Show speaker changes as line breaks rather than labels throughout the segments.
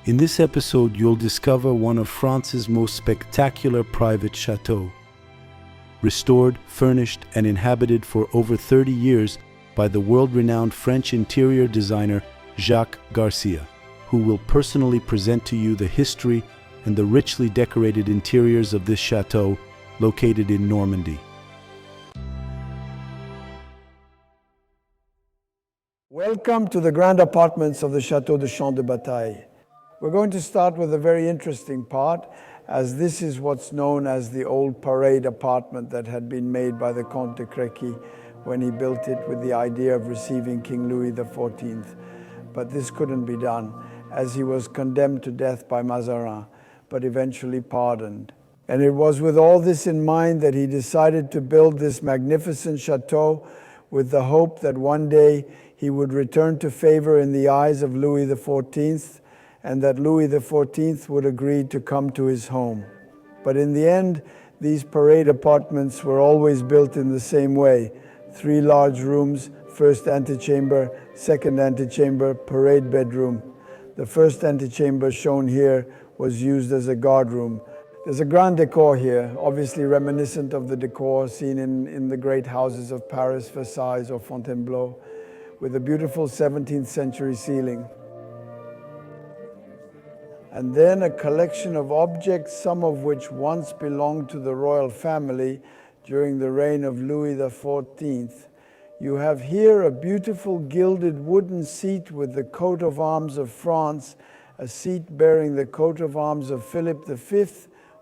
In this episode, you'll discover one of France's most spectacular private chateaux. Restored, furnished, and inhabited for over 30 years by the world-renowned French interior designer Jacques Garcia, who will personally present to you the history and the richly decorated interiors of this chateau located in Normandy.
Welcome to the grand apartments of the Château de Champ de Bataille. We're going to start with a very interesting part, as this is what's known as the old parade apartment that had been made by the Comte de Créqui when he built it with the idea of receiving King Louis XIV. But this couldn't be done, as he was condemned to death by Mazarin, but eventually pardoned. And it was with all this in mind that he decided to build this magnificent chateau with the hope that one day he would return to favor in the eyes of Louis XIV, and that Louis XIV would agree to come to his home. But in the end, these parade apartments were always built in the same way: 3 large rooms, first antechamber, second antechamber, parade bedroom. The first antechamber shown here was used as a guard room. There's a grand decor here, obviously reminiscent of the decor seen in the great houses of Paris, Versailles, or Fontainebleau, with a beautiful 17th century ceiling. And then a collection of objects, some of which once belonged to the royal family during the reign of Louis XIV. You have here a beautiful gilded wooden seat with the coat of arms of France, a seat bearing the coat of arms of Philip V,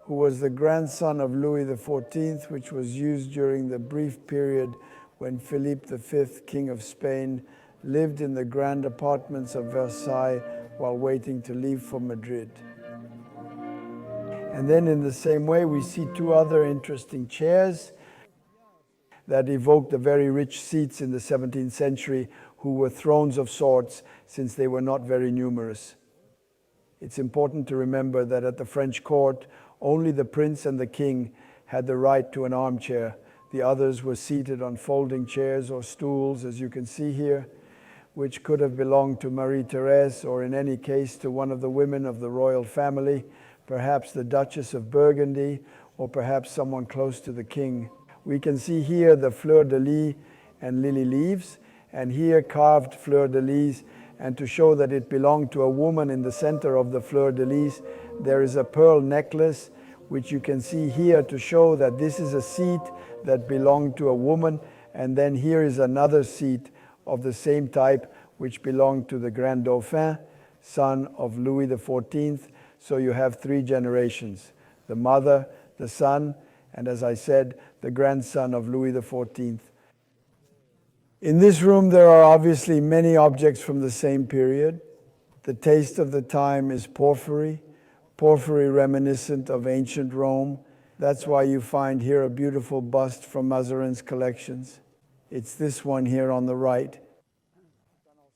who was the grandson of Louis XIV, which was used during the brief period when Philippe V, King of Spain, lived in the grand apartments of Versailles while waiting to leave for Madrid. And then in the same way, we see 2 other interesting chairs that evoke the very rich seats in the 17th century, who were thrones of sorts since they were not very numerous. It's important to remember that at the French court, only the prince and the king had the right to an armchair. The others were seated on folding chairs or stools, as you can see here, which could have belonged to Marie-Thérèse, or in any case to one of the women of the royal family, perhaps the Duchess of Burgundy, or perhaps someone close to the king. We can see here the fleur-de-lis and lily leaves, and here carved fleur-de-lis, and to show that it belonged to a woman in the center of the fleur-de-lis, there is a pearl necklace, which you can see here to show that this is a seat that belonged to a woman, and then here is another seat of the same type, which belonged to the Grand Dauphin, son of Louis XIV. So you have 3 generations: the mother, the son, and as I said, the grandson of Louis XIV. In this room, there are obviously many objects from the same period. The taste of the time is porphyry reminiscent of ancient Rome. That's why you find here a beautiful bust from Mazarin's collections. It's this one here on the right.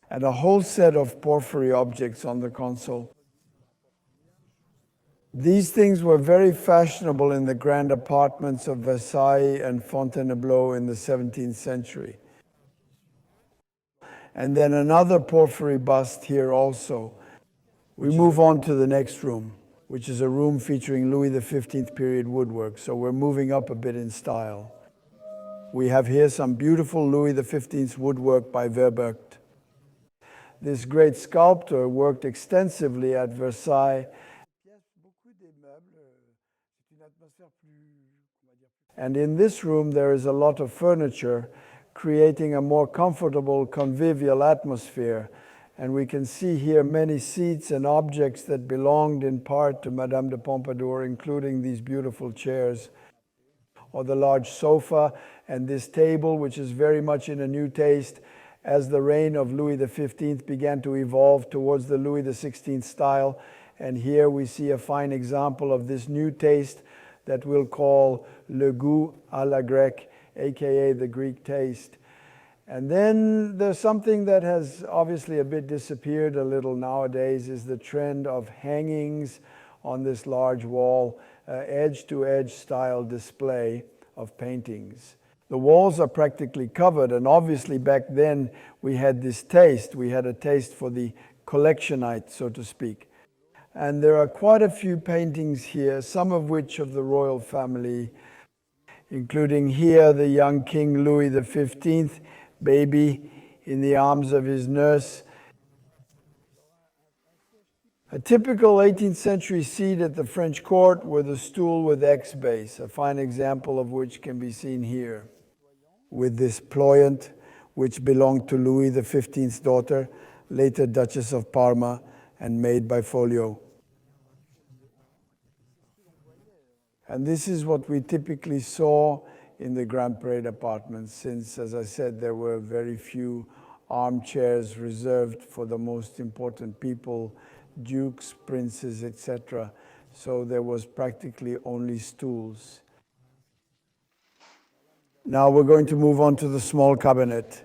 And a whole set of porphyry objects on the console. These things were very fashionable in the grand apartments of Versailles and Fontainebleau in the 17th century. And then another porphyry bust here also. We move on to the next room, which is a room featuring Louis XV period woodwork. So we're moving up a bit in style. We have here some beautiful Louis XV woodwork by Verburgt. This great sculptor worked extensively at Versailles, and in this room there is a lot of furniture, creating a more comfortable, convivial atmosphere. And we can see here many seats and objects that belonged in part to Madame de Pompadour, including these beautiful chairs, or the large sofa, and this table, which is very much in a new taste as the reign of Louis XV began to evolve towards the Louis XVI style. And here we see a fine example of this new taste that we'll call le goût à la grecque, aka the Greek taste. And then there's something that has obviously a bit disappeared a little nowadays, is the trend of hangings on this large wall, edge-to-edge style display of paintings. The walls are practically covered, and obviously back then we had this taste. We had a taste for the collectionite, so to speak. And there are quite a few paintings here, some of which of the royal family, including here the young King Louis XV, baby in the arms of his nurse. A typical 18th century seat at the French court were the stool with X base, a fine example of which can be seen here, with this Ployant, which belonged to Louis XV's daughter, later Duchess of Parma, and made by Folio. And this is what we typically saw in the Grand Parade apartments, since, as I said, there were very few armchairs reserved for the most important people, dukes, princes, etc. So there was practically only stools. Now we're going to move on to the small cabinet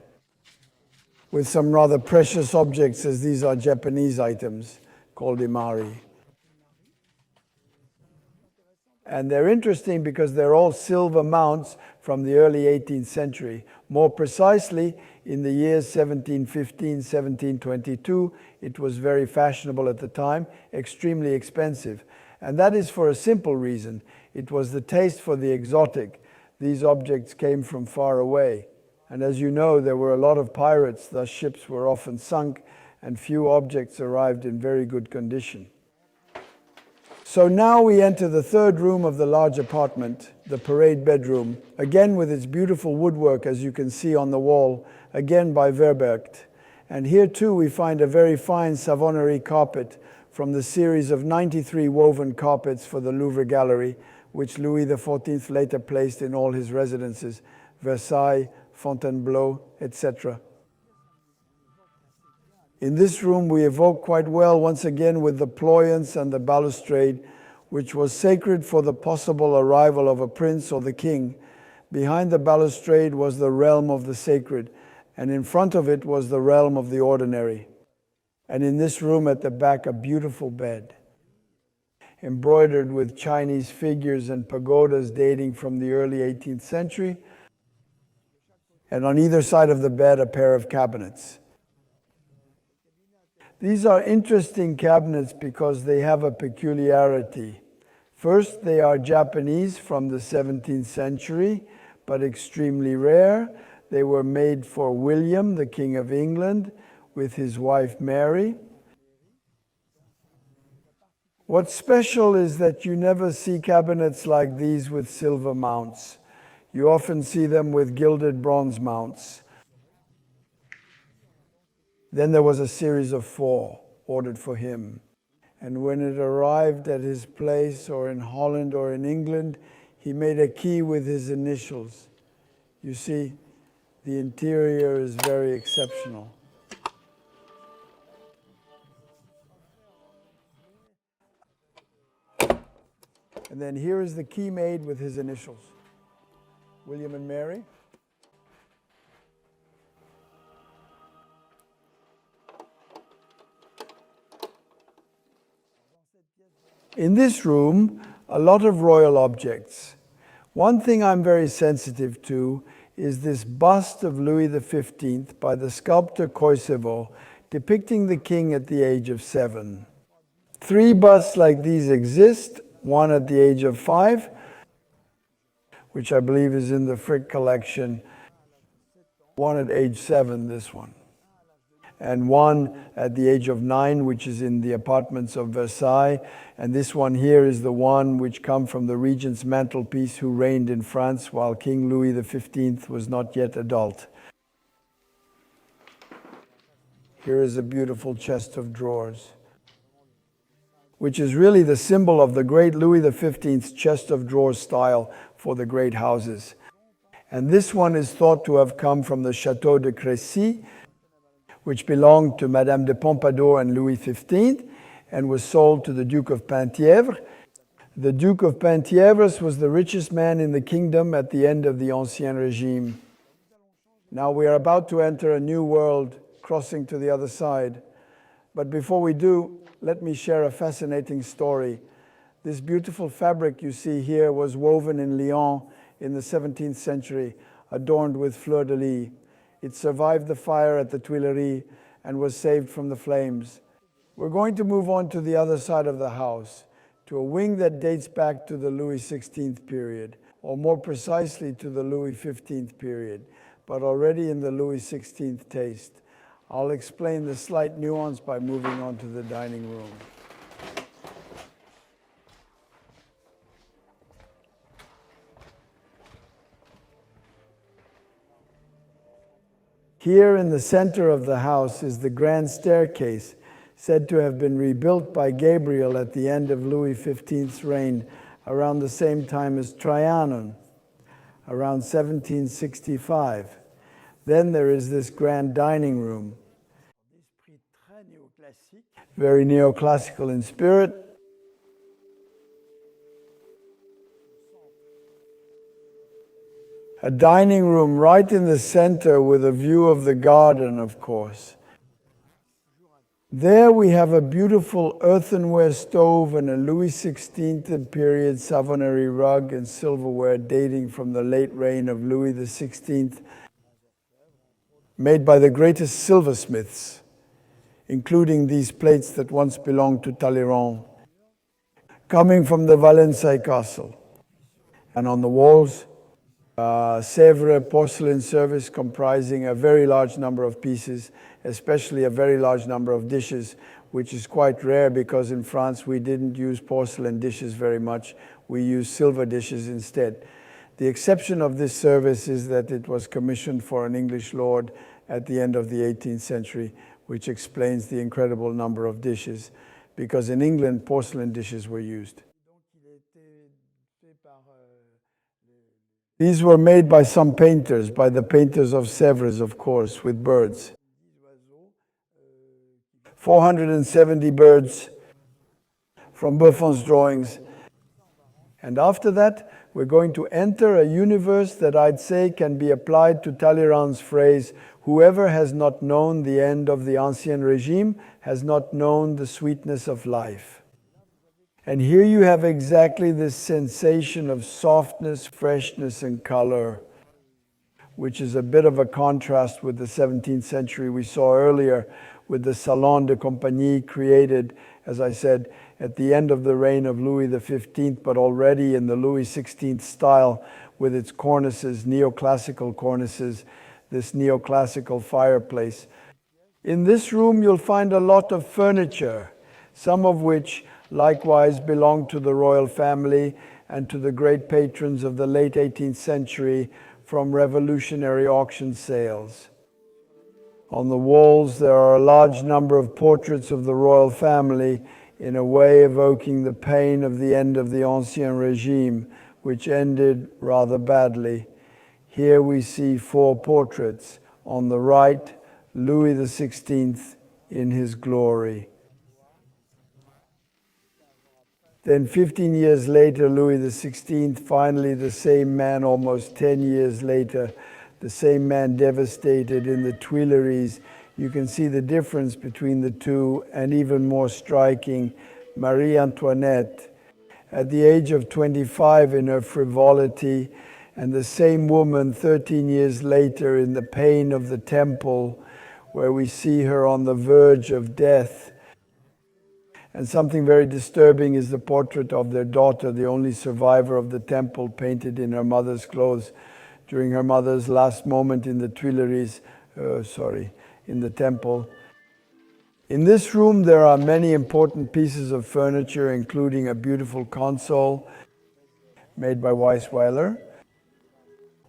with some rather precious objects, as these are Japanese items called imari. And they're interesting because they're all silver mounts from the early 18th century. More precisely, in the years 1715, 1722, it was very fashionable at the time, extremely expensive. And that is for a simple reason. It was the taste for the exotic. These objects came from far away. And as you know, there were a lot of pirates, thus ships were often sunk, and few objects arrived in very good condition. So now we enter the third room of the large apartment, the parade bedroom, again with its beautiful woodwork, as you can see on the wall, again by Verbergt. And here too we find a very fine Savonnerie carpet from the series of 93 woven carpets for the Louvre Gallery, which Louis XIV later placed in all his residences, Versailles, Fontainebleau, etc. In this room we evoke quite well, once again, with the Ployants and the balustrade, which was sacred for the possible arrival of a prince or the king. Behind the balustrade was the realm of the sacred, and in front of it was the realm of the ordinary. And in this room at the back, a beautiful bed, embroidered with Chinese figures and pagodas dating from the early 18th century, and on either side of the bed, a pair of cabinets. These are interesting cabinets because they have a peculiarity. First, they are Japanese from the 17th century, but extremely rare. They were made for William, the King of England, with his wife Mary. What's special is that you never see cabinets like these with silver mounts. You often see them with gilded bronze mounts. Then there was a series of 4 ordered for him. And when it arrived at his place, or in Holland or in England, he made a key with his initials. You see, the interior is very exceptional. And then here is the key made with his initials. William and Mary. In this room, a lot of royal objects. One thing I'm very sensitive to is this bust of Louis XV by the sculptor Coysevox, depicting the king at the age of 7. 3 busts like these exist, one at the age of 5, which I believe is in the Frick collection, one at age 7, this one, and one at the age of 9, which is in the apartments of Versailles. And this one here is the one which come from the regent's mantelpiece who reigned in France while King Louis XV was not yet adult. Here is a beautiful chest of drawers, which is really the symbol of the great Louis XV's chest of drawers style for the great houses. And this one is thought to have come from the Château de Crécy, which belonged to Madame de Pompadour and Louis XV, and was sold to the Duke of Penthièvre. The Duke of Penthièvre was the richest man in the kingdom at the end of the Ancien Régime. Now we are about to enter a new world, crossing to the other side. But before we do, let me share a fascinating story. This beautiful fabric you see here was woven in Lyon in the 17th century, adorned with fleurs-de-lis. It survived the fire at the Tuileries and was saved from the flames. We're going to move on to the other side of the house, to a wing that dates back to the Louis XVI period, or more precisely to the Louis XV period, but already in the Louis XVI taste. I'll explain the slight nuance by moving on to the dining room. Here in the center of the house is the grand staircase, said to have been rebuilt by Gabriel at the end of Louis XV's reign, around the same time as Trianon, around 1765. Then there is this grand dining room, very neoclassical in spirit. A dining room right in the center with a view of the garden, of course. There we have a beautiful earthenware stove and a Louis XVI period Savonnerie rug and silverware dating from the late reign of Louis XVI, made by the greatest silversmiths, including these plates that once belonged to Talleyrand, coming from the Valençay castle. And on the walls, Sèvres porcelain service comprising a very large number of pieces, especially a very large number of dishes, which is quite rare because in France we didn't use porcelain dishes very much. We used silver dishes instead. The exception of this service is that it was commissioned for an English lord at the end of the 18th century, which explains the incredible number of dishes, because in England porcelain dishes were used. These were made by some painters, by the painters of Sèvres, of course, with birds. 470 birds from Buffon's drawings. And after that, we're going to enter a universe that I'd say can be applied to Talleyrand's phrase, whoever has not known the end of the Ancien Régime has not known the sweetness of life. And here you have exactly this sensation of softness, freshness, and color, which is a bit of a contrast with the 17th century we saw earlier with the Salon de Compagnie created, as I said, at the end of the reign of Louis XV, but already in the Louis XVI style with its cornices, neoclassical cornices, this neoclassical fireplace. In this room you'll find a lot of furniture, some of which likewise belong to the royal family and to the great patrons of the late 18th century from revolutionary auction sales. On the walls there are a large number of portraits of the royal family, in a way evoking the pain of the end of the Ancien Régime, which ended rather badly. Here we see 4 portraits. On the right, Louis XVI in his glory. Then 15 years later, Louis XVI, finally the same man almost 10 years later, the same man devastated in the Tuileries. You can see the difference between the two, and even more striking, Marie Antoinette, at the age of 25 in her frivolity, and the same woman 13 years later in the pain of the Temple, where we see her on the verge of death. And something very disturbing is the portrait of their daughter, the only survivor of the Temple, painted in her mother's clothes during her mother's last moment in the Tuileries, in the Temple. In this room there are many important pieces of furniture, including a beautiful console made by Weisweiler,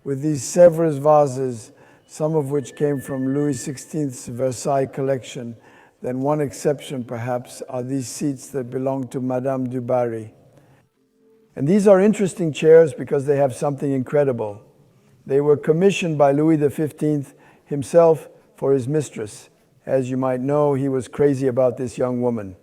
with these Sèvres vases, some of which came from Louis XV's Versailles collection. Then one exception, perhaps, are these seats that belong to Madame du Barry. And these are interesting chairs because they have something incredible. They were commissioned by Louis XV himself for his mistress. As you might know, he was crazy about this young woman.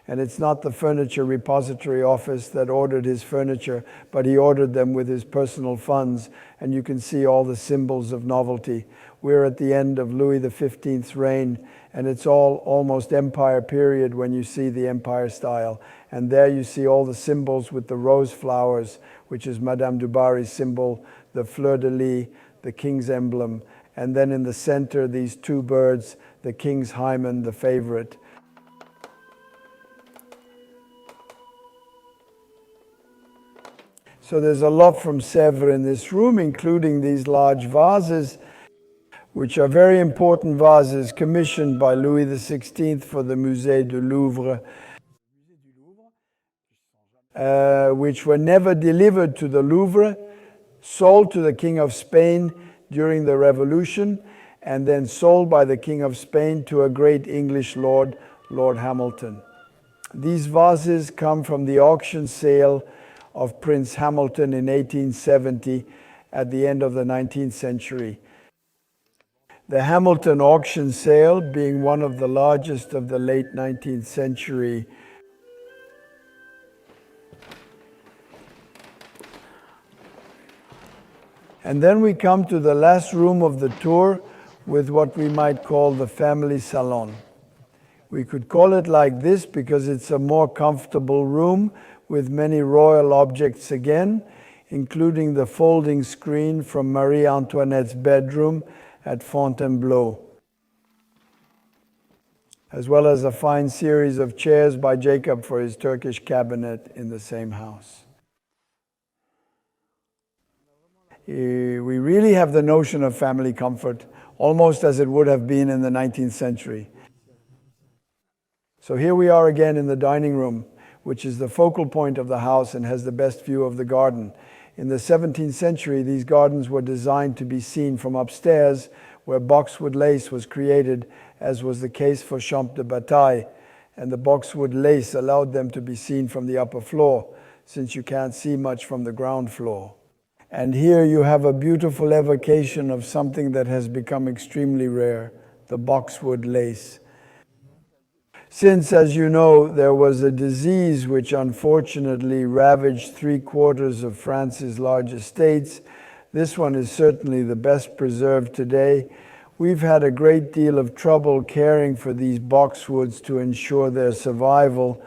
And it's not the Furniture Repository Office that ordered his furniture, but he ordered them with his personal funds, and you can see all the symbols of novelty. We're at the end of Louis XV's reign, and it's all almost Empire period when you see the Empire style. And there you see all the symbols with the rose flowers, which is Madame du Barry's symbol, the fleur-de-lis, the king's emblem, and then in the center, these 2 birds, the king's hymen, the favorite. So there's a lot from Sèvres in this room, including these large vases, which are very important vases commissioned by Louis XVI for the Musée du Louvre, which were never delivered to the Louvre, sold to the King of Spain during the Revolution, and then sold by the King of Spain to a great English lord, Lord Hamilton. These vases come from the auction sale of Prince Hamilton in 1870 at the end of the 19th century. The Hamilton auction sale, being one of the largest of the late 19th century, and then we come to the last room of the tour with what we might call the family salon. We could call it like this because it's a more comfortable room with many royal objects again, including the folding screen from Marie Antoinette's bedroom at Fontainebleau, as well as a fine series of chairs by Jacob for his Turkish cabinet in the same house. We really have the notion of family comfort, almost as it would have been in the 19th century. So here we are again in the dining room, which is the focal point of the house and has the best view of the garden. In the 17th century, these gardens were designed to be seen from upstairs, where boxwood lace was created, as was the case for Champ de Bataille, and the boxwood lace allowed them to be seen from the upper floor, since you can't see much from the ground floor. And here you have a beautiful evocation of something that has become extremely rare, the boxwood lace. Since, as you know, there was a disease which unfortunately ravaged 3/4 of France's large estates, this one is certainly the best preserved today. We've had a great deal of trouble caring for these boxwoods to ensure their survival.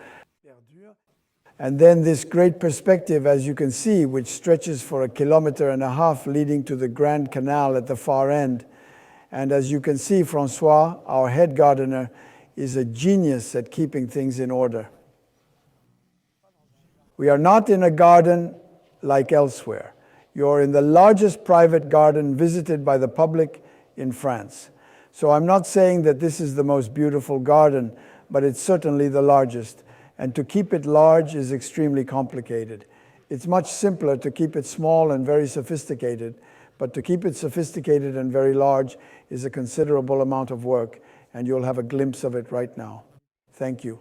And then this great perspective, as you can see, which stretches for 1.5 kilometers leading to the Grand Canal at the far end. And as you can see, Francois, our head gardener, is a genius at keeping things in order. We are not in a garden like elsewhere. You're in the largest private garden visited by the public in France. So I'm not saying that this is the most beautiful garden, but it's certainly the largest. And to keep it large is extremely complicated. It's much simpler to keep it small and very sophisticated, but to keep it sophisticated and very large is a considerable amount of work, and you'll have a glimpse of it right now. Thank you.